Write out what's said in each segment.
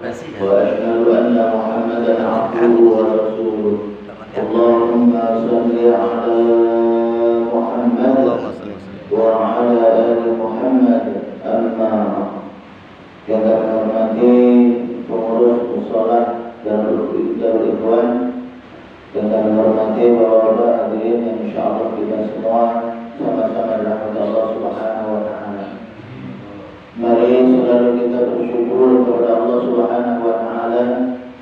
وأشهد أن محمدا عبده ورسوله. اللهم صل على محمد وعلى آل محمد. Amma yang kami hormati pengurus musola dan ikhwan, yang kami hormati bapak-bapak hadirin yang insyaallah kita semua sama-sama dirahmati Allah Subhanahu wa taala. Mari selalu kita bersyukur kepada Allah Subhanahu wa taala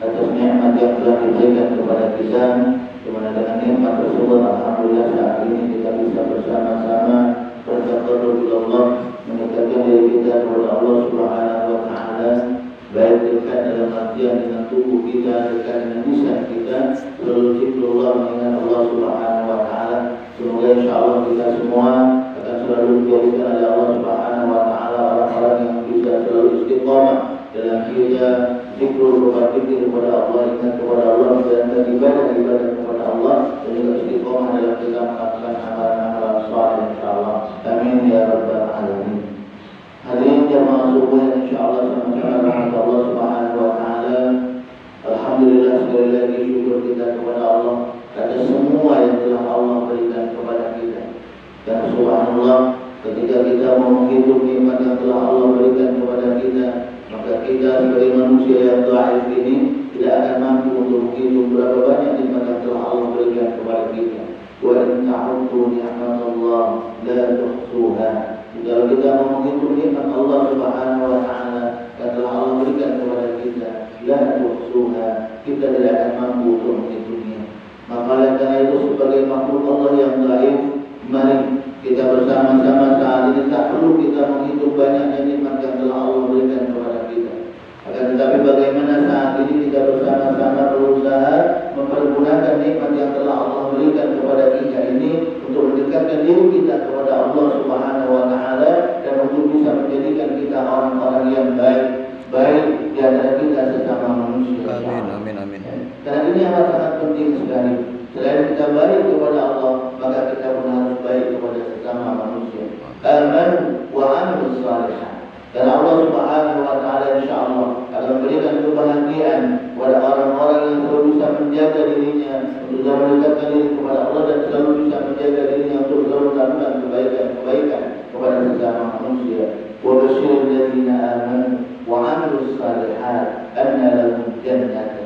atas nikmat yang telah diberikan kepada kita, di mana dengan nikmat tersebut alhamdulillah saat ini kita bisa bersama-sama bertaqarrub ila Allah, mendekatkan diri kita kepada Allah Subhanahu wa taala, baik dekat dalam artian dengan tubuh kita, dekat dengan lisan kita, selalu zikrullah, mengingat Allah Subhanahu wa taala. Semoga insyaallah kita semua akan selalu dijadikan oleh Allah Subhanahu wa taala orang-orang yang bisa selalu istiqamah dalam kita zikrul, berzikir kepada Allah, ingat kepada Allah, menjalankan ibadah kepada Allah, dan juga istiqamah dalam kita melakukan amalan-amalan saleh insyaallah. Amin ya rabbal alamin. Hadirin jamaah subuh yang insyaallah sama-sama rahmat Allah Subhanahu wa taala. Alhamdulillah, sekali lagi syukur kita kepada Allah atas semua yang telah Allah berikan kepada kita. Dan subhanallah, ketika kita mau menghitung nikmat yang telah Allah berikan kepada kita, maka kita sebagai manusia yang dhaif ini tidak akan mampu untuk menghitung berapa banyak nikmat yang telah Allah berikan kepada kita. Wa in ta'uddu ni'matallah la tuhsuha. Kalau kita mau menghitung nikmat Allah Subhanahu wa taala yang telah Allah berikan kepada kita, la tuhsuha, kita tidak akan mampu untuk menghitungnya. Maka karena itu sebagai makhluk Allah yang dhaif, mari kita bersama-sama saat ini tak perlu kita menghitung banyaknya nikmat yang telah Allah berikan kepada kita. Akan tetapi bagaimana saat ini kita bersama-sama berusaha mempergunakan nikmat yang telah Allah berikan kepada kita ini untuk mendekatkan diri kita kepada Allah Subhanahu wa taala, dan untuk bisa menjadikan kita orang-orang yang baik di antara kita sesama manusia. Amin, amin. Karena ini amat sangat penting sekali. Selain kita baik kepada Allah, maka kita pun harus baik kepada sesama manusia. Aman wa amilus shalihat. Dan Allah Subhanahu wa taala insyaallah akan memberikan kebahagiaan kepada orang-orang yang selalu bisa menjaga dirinya untuk mendekatkan diri kepada Allah, dan selalu bisa menjaga dirinya untuk selalu melakukan kebaikan kepada sesama manusia. Wa basyiril ladzina amanu wa amilus shalihat anna lahum jannatin.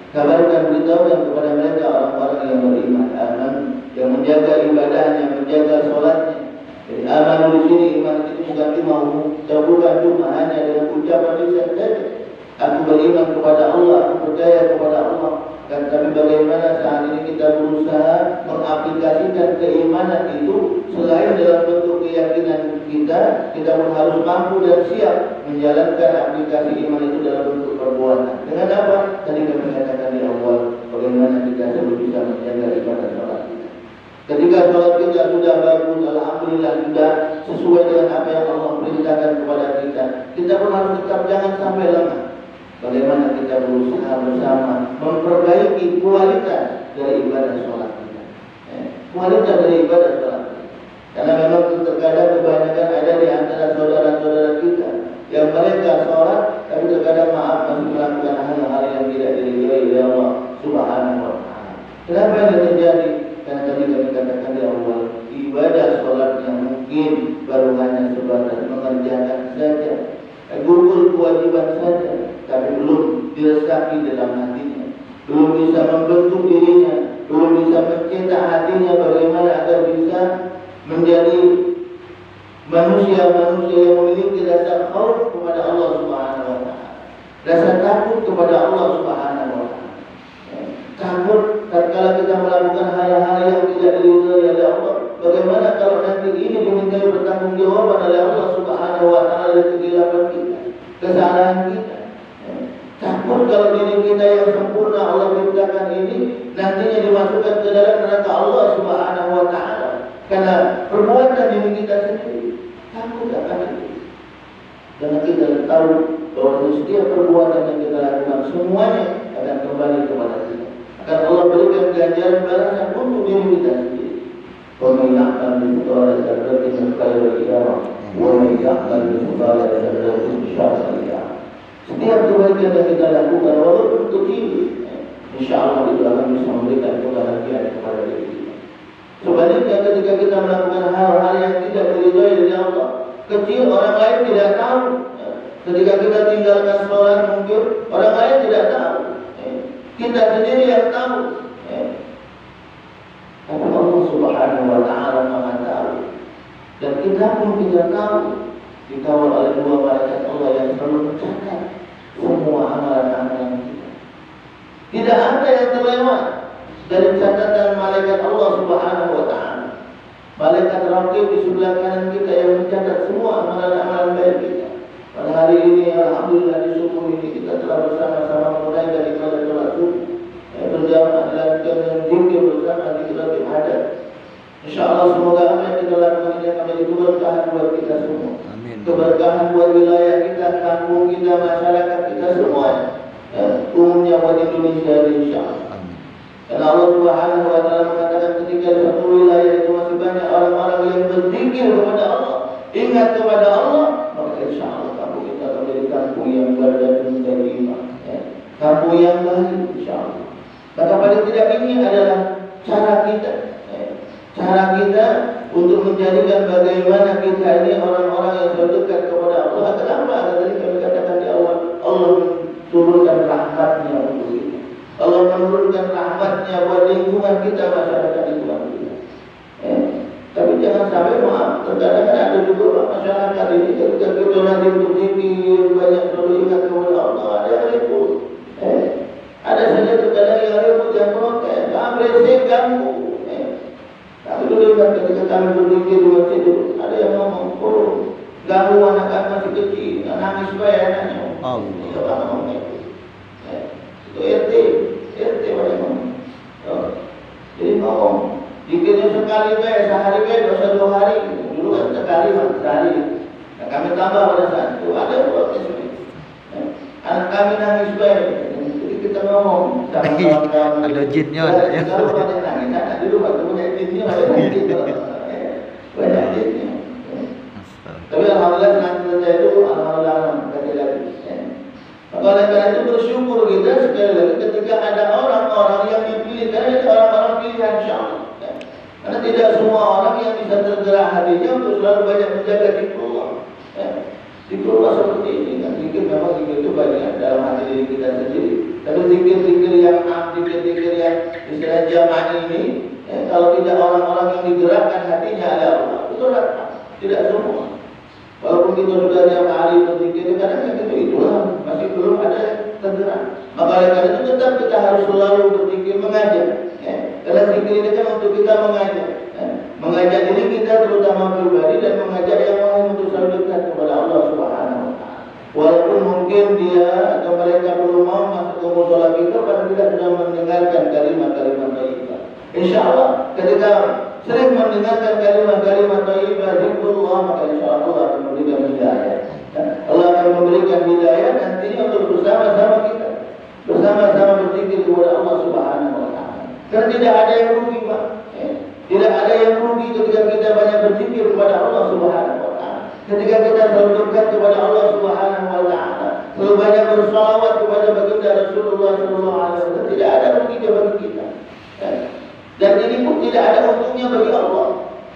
Kabarkan, beritahukan kepada mereka orang-orang yang beriman, aman, yang menjaga ibadahnya, menjaga solatnya. Jadi aman di sini, iman itu bukan cuma hanya dengan ucapan lisan saja. Aku beriman kepada Allah, aku percaya kepada Allah. Dan tapi bagaimana saat ini kita berusaha mengaplikasikan keimanan itu selain dalam bentuk keyakinan kita pun harus mampu dan siap menjalankan aplikasi iman itu dalam bentuk perbuatan. Dengan apa? Tadi kami katakan di awal, bagaimana kita selalu bisa menjaga ibadah sholat kita. Ketika sholat kita sudah bagus, alhamdulillah, sudah sesuai dengan apa yang Allah perintahkan kepada kita, kita pun harus tetap jangan sampai lengah. Bagaimana kita berusaha bersama memperbaiki kualitas dari ibadah sholat kita. Kualitas dari ibadah sholat kita. Karena memang terkadang kebanyakan ada di antara saudara-saudara kita yang mereka sholat, tapi terkadang masih melakukan hal-hal yang tidak diridhai oleh Allah Subhanahu wa taala. Kenapa ini terjadi? Karena tadi kami katakan di awal, ibadah sholat yang mungkin baru hanya sebatas mengerjakan saja, gugur kewajiban saja, tapi belum diresapi dalam hatinya, belum bisa membentuk dirinya, belum bisa mencetak hatinya bagaimana agar bisa menjadi manusia-manusia yang memiliki rasa khauf kepada Allah Subhanahu wa taala, rasa takut kepada Allah Subhanahu wa taala. Takut tatkala kita melakukan hal-hal yang tidak diridhai oleh Allah. Bagaimana kalau nanti ini dimintai bertanggungjawaban oleh Allah Subhanahu wa taala dari kegelapan kita, kesalahan kita. Takut kalau diri kita yang sempurna Allah ciptakan ini nantinya dimasukkan ke dalam neraka Allah Subhanahu wa taala karena perbuatan diri kita sendiri. Takut akan itu. Karena kita tahu bahwa setiap perbuatan yang kita lakukan semuanya akan kembali kepada kita. Akan Allah berikan ganjaran balasan untuk diri kita sendiri. وَمَنْ يَعْمَلْ مِثْقَالَ ذَرَّةٍ خَيْرًا يَرَهُ وَمَنْ يَعْمَلْ مِثْقَالَ ذَرَّةٍ شَرًّا يَرَهُ. Setiap kebaikan yang kita lakukan walaupun kecil, insya-Allah itu akan bisa memberikan kebahagiaan kepada diri kita. Sebaliknya ketika kita melakukan hal-hal yang tidak diridhai oleh Allah, kecil orang lain tidak tahu. Ketika kita tinggalkan sholat mungkin orang lain tidak tahu. Kita sendiri yang tahu. Tapi Allah Subhanahu wa taala Maha tahu. Dan kita pun tidak tahu. Dikawal oleh dua malaikat Allah yang selalu mencatat semua amalan-amalan kita. Tidak ada yang terlewat dari catatan malaikat Allah Subhanahu wa taala. Malaikat raqib di sebelah kanan kita yang mencatat semua amalan-amalan baik kita. Pada hari ini alhamdulillah di subuh ini kita telah bersama-sama menunaikan ibadah salat subuh. Berjamaah dilakukan dengan zikir bersama di salat ibadah. Insyaallah semoga apa yang kita lakukan ini akan menjadi keberkahan buat kita semua. Amin. Keberkahan buat wilayah kita, kampung kita, masyarakat kita semuanya. Umumnya buat Indonesia insyaallah. Amin. Dan Allah Subhanahu wa taala mengatakan ketika di satu wilayah itu masih banyak orang-orang yang berzikir kepada Allah, ingat kepada Allah, maka insyaallah kampung kita akan menjadi kampung yang berdaya menjadi iman. Kampung yang baik insyaallah. Maka paling tidak ini adalah cara kita. Cara kita untuk menjadikan bagaimana kita ini orang-orang yang selalu dekat kepada Allah. Kenapa? Tadi kami katakan di awal, Allah turunkan rahmatnya untuk kita. Allah menurunkan rahmatnya buat lingkungan kita, masyarakat lingkungan kita. Tapi jangan sampai maaf, terkadang ada juga masyarakat ini ketika kita nanti untuk zikir banyak selalu ingat kepada Allah, ada yang ribut. Ada saja terkadang yang ribut, yang protes, beresik, ganggu. Tapi dulu ketika kami berzikir di masjid itu, ada yang ngomong, oh, ganggu anak-anak masih kecil, nangis bayar anaknya. Itu apa ngomong itu? Itu RT pada ngomong. Jadi ngomong, zikirnya sekali bayar, sehari bayar, dosa 2 hari. Dulu kan sekali, sehari. Nah, kami tambah pada saat itu, ada protes ini. Anak kami nangis bayar. Kita ngomong sama kawan-kawan ada jinnya kalau pada nangis anak dulu waktu punya jinnya banyak jinnya tapi alhamdulillah selanjutnya itu alhamdulillah lagi maka oleh karena itu bersyukur kita sekali lagi ketika ada orang-orang yang dipilih karena itu orang-orang pilihan insyaallah karena tidak semua orang yang bisa tergerak hatinya untuk selalu banyak menjaga zikrullah zikrullah seperti ini kan zikir memang zikir itu banyak dalam hati diri kita sendiri. Tapi zikir-zikir yang zikir-zikir yang istilah jamaah ini, kalau tidak orang-orang yang digerakkan hatinya oleh Allah, itu tidak semua. Walaupun kita sudah tiap hari berzikir, kadang-kadang itulah masih belum ada tergerak. Maka oleh karena itu tetap kita harus selalu berzikir, mengajak. Karena zikir ini kan untuk kita mengajak. Mengajak diri kita terutama pribadi dan mengajak yang lain untuk selalu dekat kepada Allah Subhanahu wa taala. Walaupun mungkin dia atau mereka belum mau masuk ke mushola kita, pada tidak sudah mendengarkan kalimat-kalimat thayyibah. Insyaallah ketika sering mendengarkan kalimat-kalimat thayyibah zikrullah, maka insyaallah Allah akan memberikan hidayah. Allah akan memberikan hidayah nantinya untuk bersama-sama kita, bersama-sama berzikir kepada Allah Subhanahu wa taala. Karena tidak ada yang rugi, Pak. Tidak ada yang rugi ketika kita banyak berzikir kepada Allah Subhanahu wa taala. Ketika kita selalu dekat kepada Allah Subhanahu wa taala, selalu banyak bersalawat kepada baginda Rasulullah sallallahu alaihi wasallam, tidak ada ruginya bagi kita. Dan ini pun tidak ada untungnya bagi Allah.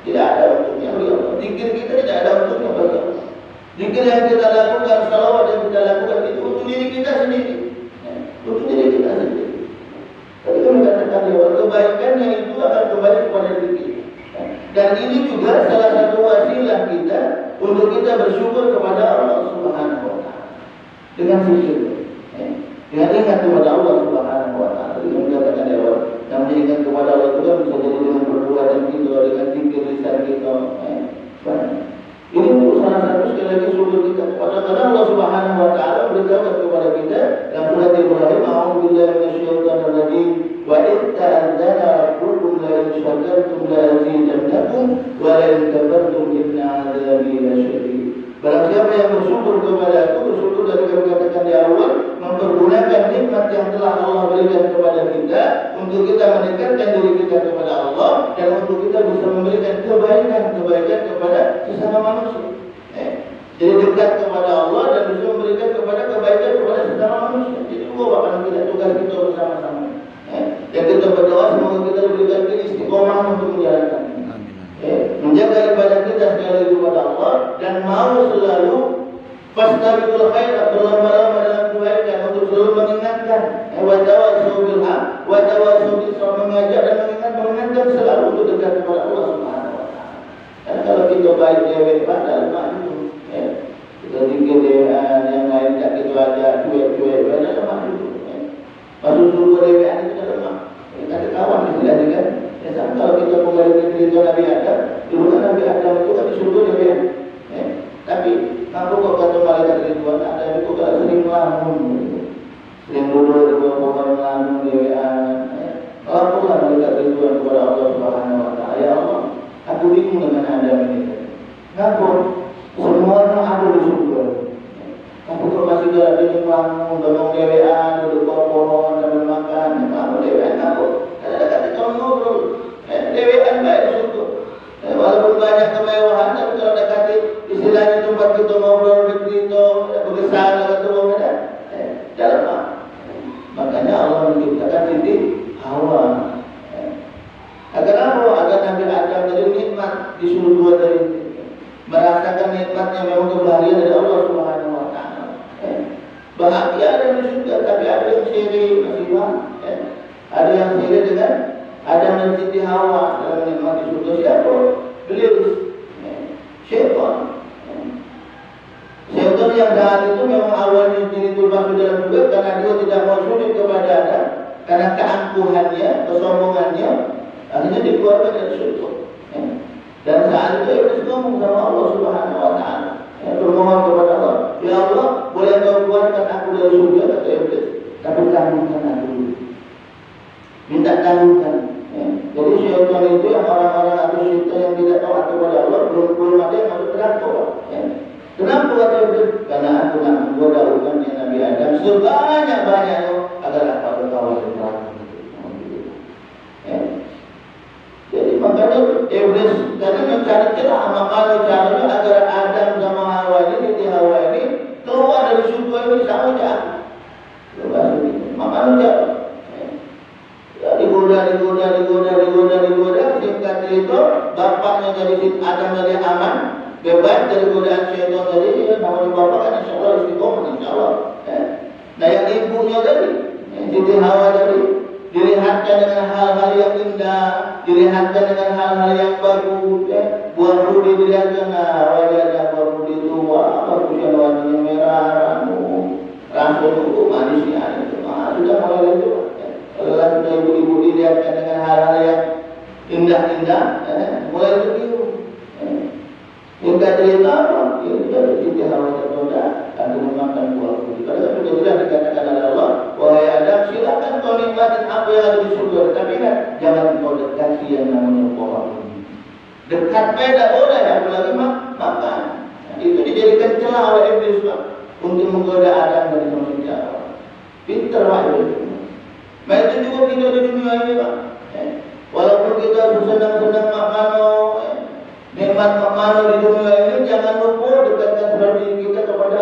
Tidak ada untungnya bagi Allah. Zikir kita tidak ada untungnya bagi Allah. Zikir yang kita lakukan, salawat yang kita lakukan itu untuk diri kita sendiri. Untuk diri kita sendiri. Tapi kami katakan bahwa kebaikannya itu akan kembali kepada diri kita. Dan ini juga salah satu wasilah kita untuk kita bersyukur kepada Allah Subhanahu wa taala. Dengan zikir. Dengan ingat kepada Allah Subhanahu wa taala. Jadi kami katakan bahwa yang mengingat kepada Allah itu kan bisa jadi dengan perbuatan kita, dengan zikir lisan kita. Ini salah satu sekali lagi syukur kita kepada Allah Subhanahu wa taala beritahu kepada kita yang surat Ibrahim, a'udzubillahi minasyaitonir rajim, wa in ta'adzana rabbukum la in syakartum la azidannakum wa la in kafartum inna 'adzabi lasyadid. Barang siapa yang bersyukur kepada aku, bersyukur dari kami katakan di awal, mempergunakan nikmat yang telah Allah berikan kepada kita untuk kita mendekatkan diri kita kepada Allah dan untuk kita bisa memberikan kebaikan kepada sesama manusia. Jadi dekat kepada Allah dan bisa memberikan kepada kebaikan kepada kita, tugas kita bersama-sama. Dan kita berdoa semoga kita diberikan istiqomah untuk menjalankan ini. Menjaga ibadah kita sekali lagi kepada Allah dan mau selalu fastabiqul khairat, berlomba-lomba dalam kebaikan untuk selalu mengingatkan wa tawassaw bil haq wa tawassaw bis sabr, mengajak dan mengingatkan selalu untuk dekat kepada Allah Subhanahu wa taala. Dan kalau kita baik dewek pada makhluk, kita tinggal yang lain tak kita ada cuek-cuek pada makhluk. Masuk surga dewean itu adalah kita ada kawan di sini kan. Sama kalau kita kembali ke cerita Nabi Adam, dulu kan Nabi Adam itu kan di surga dewean. Tapi aku kok kata malaikat Ridwan ada itu kalau sering melamun, sering duduk di bawah pohon melamun dewean. Laporlah malaikat Ridwan kepada Allah Subhanahu wa taala, ya Allah, aku bingung dengan Adam ini. Ngapa? Semua orang ada di surga. Aku kok masih ada di melamun, dorong dewean, duduk bawah pohon sambil makan, melamun dewean aku. Kadang-kadang kita ngobrol, dewean baik di surga. Walaupun banyak kemewahan, tapi kalau dekati istilahnya tempat kita ngobrol, bercerita, berkesan, ketemu, jalan. Makanya Allah menciptakan Siti Hawa. Agar apa? Agar Nabi Adam dari nikmat di surga dari merasakan nikmatnya memang kebahagiaan dari Allah Subhanahu wa taala. Bahagia ada di surga, tapi ada yang siri masih banyak. Ada yang siri dengan Adam dan Siti Hawa dalam nikmat di surga. Siapa? Beliau syaitan. Syaitan yang jahat itu memang awalnya itu masuk dalam surga karena dia tidak mau sujud kepada Adam, karena keangkuhannya, kesombongannya, akhirnya dikeluarkan dari surga. Dan saat itu Iblis ngomong sama Allah Subhanahu wa taala, bermohon kepada Allah, ya Allah, boleh kau keluarkan aku dari surga, kata Iblis, tapi tanggungan aku dulu. Minta tanggungan. Jadi syaitan itu yang orang-orang atau syaitan yang tidak taat kepada Allah belum ada yang masuk neraka. Kenapa kata Iblis? Karena aku nak menggoda umatnya Nabi Adam sebanyak-banyaknya agar apa berkawan dengan neraka. Jadi makanya Iblis tadi mencari celah, makanya caranya agar Adam sama Hawa ini, Siti Hawa ini keluar dari surga ini sama jahat. Makanya digoda. Singkat itu bapaknya jadi Adam jadi aman, bebas dari godaan syaitan tadi. Namanya bapak kan insya Allah istiqomah, insya Allah. Nah yang ibunya tadi, Siti Hawa tadi, dilihatkan dengan hal-hal yang indah, dilihatkan dengan hal-hal yang bagus. Buah rudi dilihatkan, wajahnya buah rudi itu bagus yang warnanya merah, rasa itu manisnya itu, sudah mulai itu. Kalau sudah ibu-ibu dilihatkan dengan hal-hal yang indah-indah, mulai tertidur. Hingga cerita apa? Ya sudah Siti Hawa tergoda, aku memakan buah rudi. Padahal sudah jelas dikatakan oleh Allah, wahai Adam, silakan kau nikmatin apa yang ada di surga, tapi kan jangan kau dekati yang namanya pohon rudi. Dekat beda boleh, apalagi makan. Itu dijadikan celah oleh Iblis untuk menggoda Adam dari manusia. Pintar Pak Iblis. Itu juga kita di dunia ini Pak. Walaupun kita senang-senang makmano, nikmat makmano di dunia ini, jangan lupa dekatkan diri kita kepada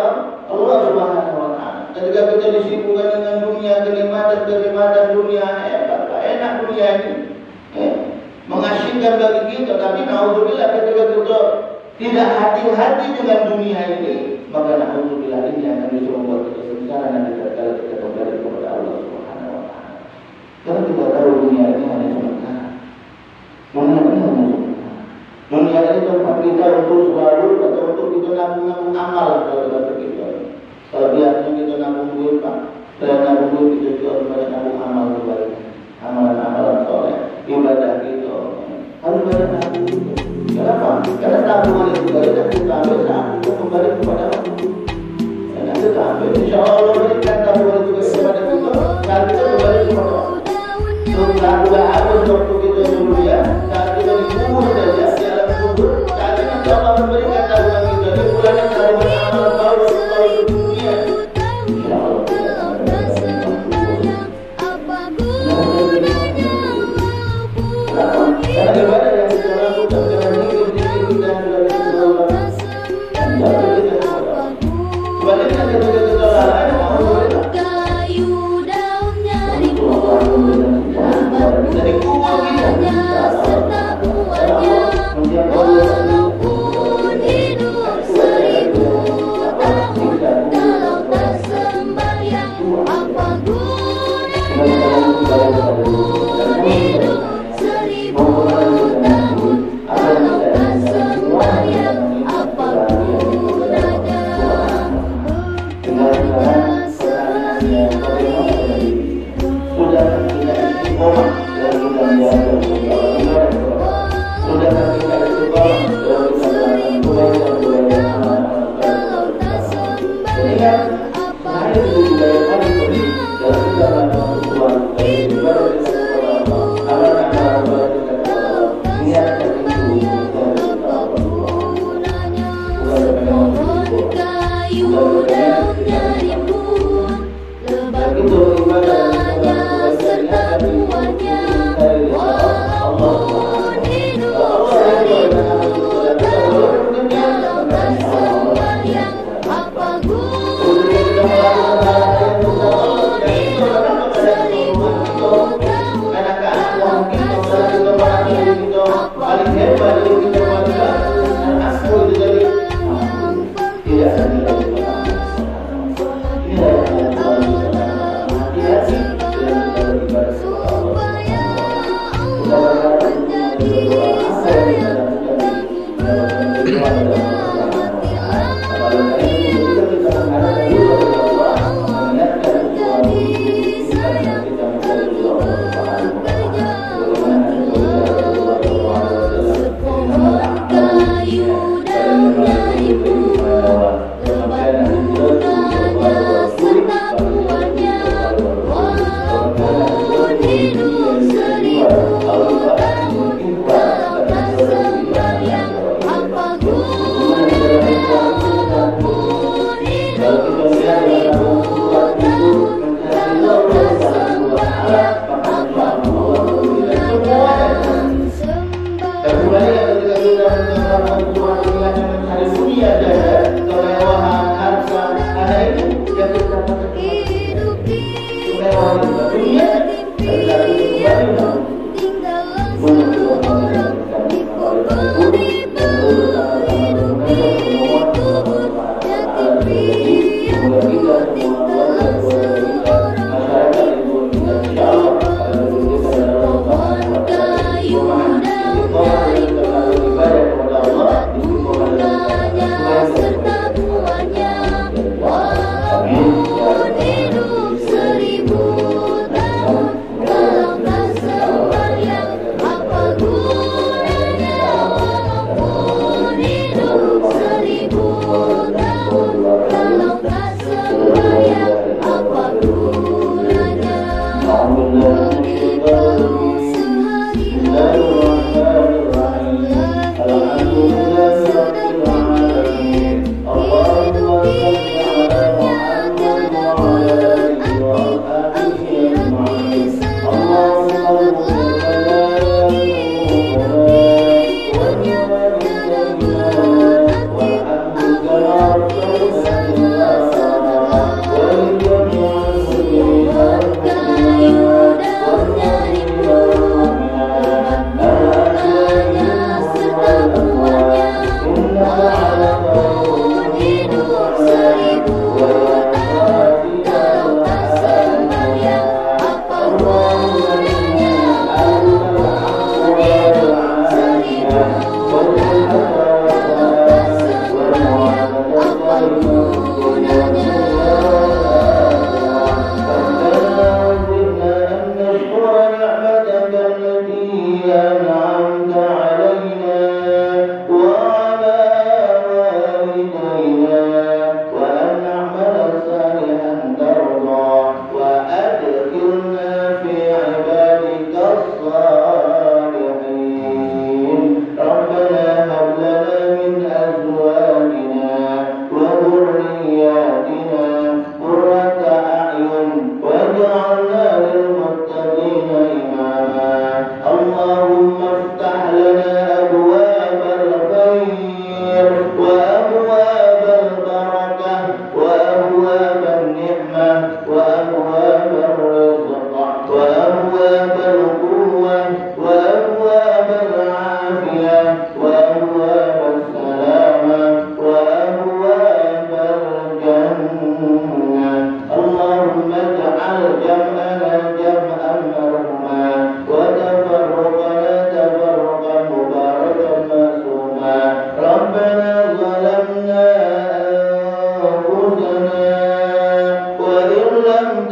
Allah Subhanahu wa taala. Ketika kita disibukkan dengan dunia, kenikmatan dunia, enak dunia ini, mengasyikkan bagi kita, tapi naudzubillah ketika kita tidak hati-hati dengan dunia ini, maka naudzubillah ini akan bisa membuat kita sengsara nanti kalau kita kembali kepada Allah Subhanahu wa taala. Karena kita tahu dunia ini hanya sementara. Dunia ini hanya sementara. Dunia ini tempat kita untuk selalu atau untuk kita nabung amal kalau kita kita. Kalau biasanya kita nabung duit Pak, saya nabung duit kita jual kepada nabung amal kebaikan, amalan-amalan soleh, ibadah kita harus banyak nabung. Kenapa? Karena tabungan itu kita ambil saat kita kembali kepada Allah. Dan kita ambil, insya Allah berikan tabungan itu kepada kita saat kita kembali kepada Allah. Tabungan harus waktu kita dunia, saat kita dikubur saja di alam kubur, saat ini insya Allah memberikan tabungan kita di bulan yang tabungan amal baru dunia. Insya Allah. Supaya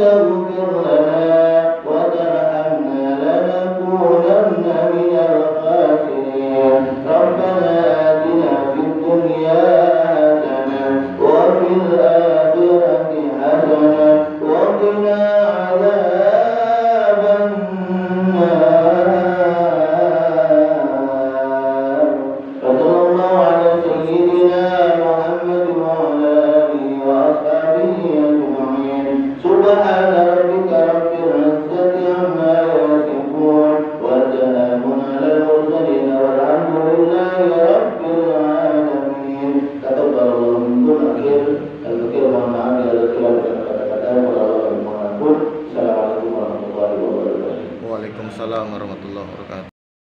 تغفر لنا وترحمنا لنكونن من الخاسرين. ربنا آتنا في الدنيا حسنة وفي الآخرة حسنة وقنا عذاب النار. وصلى الله على سيدنا محمد وعلى آله وأصحابه أجمعين. سبحان ربك رب العزة عما يصفون وسلام على المرسلين والحمد لله رب العالمين. تقبل الله منكم الخير mohon maaf ya kata-kata Assalamualaikum warahmatullahi wabarakatuh. Waalaikumsalam warahmatullahi wabarakatuh.